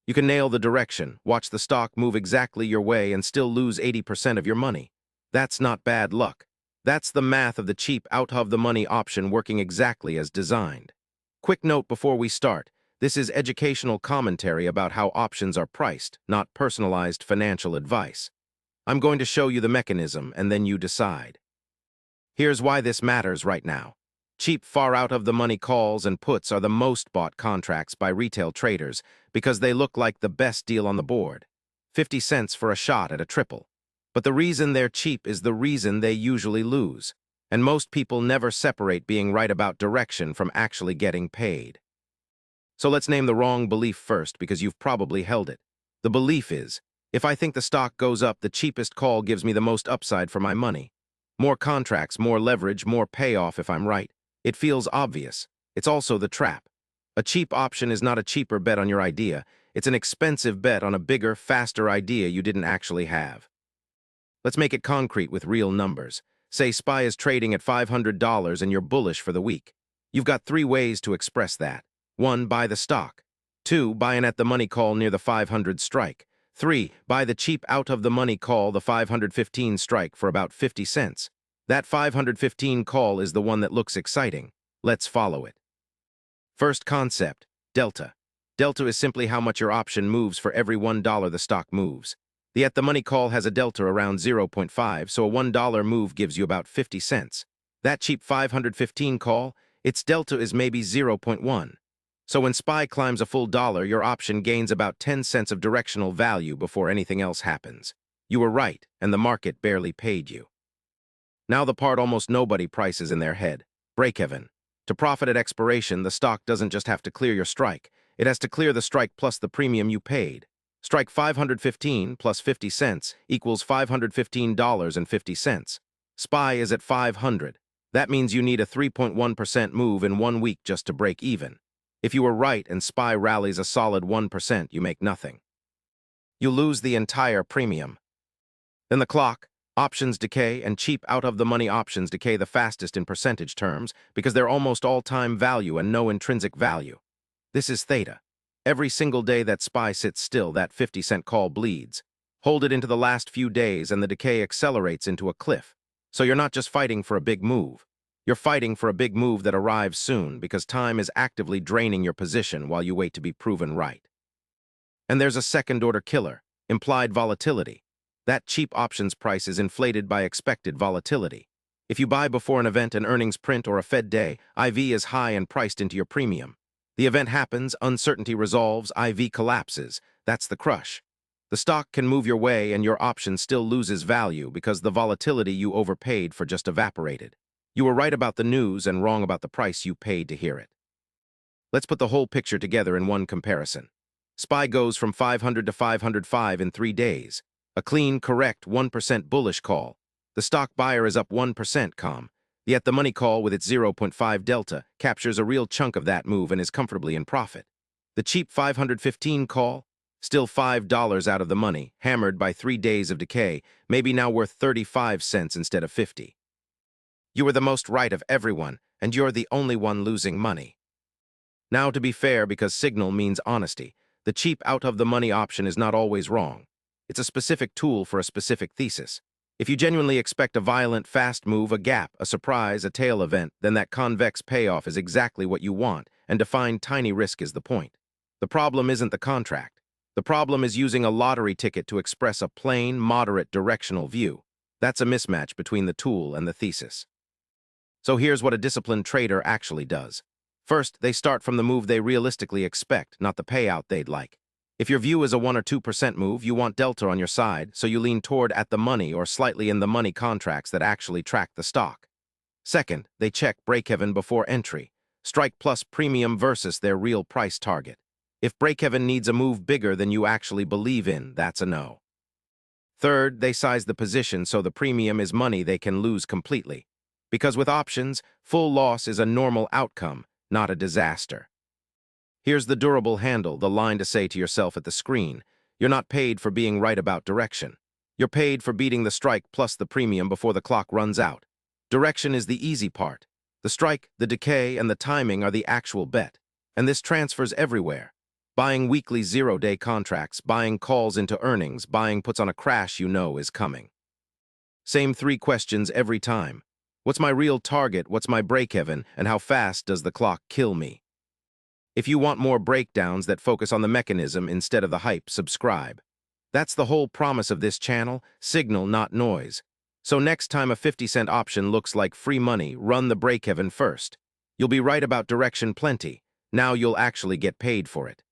You can nail the direction, watch the stock move exactly your way and still lose 80% of your money. That's not bad luck. That's the math of the cheap out-of-the-money option working exactly as designed. Quick note before we start. This is educational commentary about how options are priced, not personalized financial advice. I'm going to show you the mechanism and then you decide. Here's why this matters right now. Cheap, far out-of-the-money calls and puts are the most bought contracts by retail traders because they look like the best deal on the board. 50 cents for a shot at a triple. But the reason they're cheap is the reason they usually lose. And most people never separate being right about direction from actually getting paid. So let's name the wrong belief first because you've probably held it. The belief is, if I think the stock goes up, the cheapest call gives me the most upside for my money. More contracts, more leverage, more payoff if I'm right. It feels obvious. It's also the trap. A cheap option is not a cheaper bet on your idea. It's an expensive bet on a bigger, faster idea you didn't actually have. Let's make it concrete with real numbers. Say SPY is trading at $500 and you're bullish for the week. You've got 3 ways to express that. 1. Buy the stock. 2. Buy an at-the-money call near the 500 strike. 3. Buy the cheap out-of-the-money call, the 515 strike, for about 50 cents. That 515 call is the one that looks exciting. Let's follow it. First concept, delta. Delta is simply how much your option moves for every $1 the stock moves. The at-the-money call has a delta around 0.5, so a $1 move gives you about 50 cents. That cheap 515 call, its delta is maybe 0.1. So when SPY climbs a full dollar, your option gains about 10 cents of directional value before anything else happens. You were right, and the market barely paid you. Now the part almost nobody prices in their head, breakeven. To profit at expiration, the stock doesn't just have to clear your strike. It has to clear the strike plus the premium you paid. Strike 515 plus 50 cents equals $515.50. SPY is at 500. That means you need a 3.1% move in 1 week just to break even. If you were right and SPY rallies a solid 1%, you make nothing. You lose the entire premium. Then the clock, options decay, and cheap out-of-the-money options decay the fastest in percentage terms because they're almost all-time value and no intrinsic value. This is Theta. Every single day that SPY sits still, that 50-cent call bleeds. Hold it into the last few days and the decay accelerates into a cliff. So you're not just fighting for a big move. You're fighting for a big move that arrives soon because time is actively draining your position while you wait to be proven right. And there's a second-order killer, implied volatility. That cheap options price is inflated by expected volatility. If you buy before an event, an earnings print, or a Fed day, IV is high and priced into your premium. The event happens, uncertainty resolves, IV collapses. That's the crush. The stock can move your way and your option still loses value because the volatility you overpaid for just evaporated. You were right about the news and wrong about the price you paid to hear it. Let's put the whole picture together in one comparison. SPY goes from 500 to 505 in 3 days. A clean, correct 1% bullish call. The stock buyer is up 1%, The at-the-money call with its 0.5 delta captures a real chunk of that move and is comfortably in profit. The cheap 515 call, still $5 out of the money, hammered by 3 days of decay, maybe now worth 35 cents instead of 50. You were the most right of everyone, and you're the only one losing money. Now, to be fair, because signal means honesty, the cheap out-of-the-money option is not always wrong. It's a specific tool for a specific thesis. If you genuinely expect a violent, fast move, a gap, a surprise, a tail event, then that convex payoff is exactly what you want, and defined tiny risk is the point. The problem isn't the contract. The problem is using a lottery ticket to express a plain, moderate directional view. That's a mismatch between the tool and the thesis. So here's what a disciplined trader actually does. First, they start from the move they realistically expect, not the payout they'd like. If your view is a 1 or 2% move, you want delta on your side, so you lean toward at-the-money or slightly in-the-money contracts that actually track the stock. Second, they check breakeven before entry, strike plus premium versus their real price target. If breakeven needs a move bigger than you actually believe in, that's a no. Third, they size the position so the premium is money they can lose completely. Because with options, full loss is a normal outcome, not a disaster. Here's the durable handle, the line to say to yourself at the screen. You're not paid for being right about direction. You're paid for beating the strike plus the premium before the clock runs out. Direction is the easy part. The strike, the decay, and the timing are the actual bet. And this transfers everywhere. Buying weekly zero-day contracts, buying calls into earnings, buying puts on a crash you know is coming. Same 3 questions every time. What's my real target, what's my break-even, and how fast does the clock kill me? If you want more breakdowns that focus on the mechanism instead of the hype, subscribe. That's the whole promise of this channel, signal, not noise. So next time a 50-cent option looks like free money, run the break-even first. You'll be right about direction plenty. Now you'll actually get paid for it.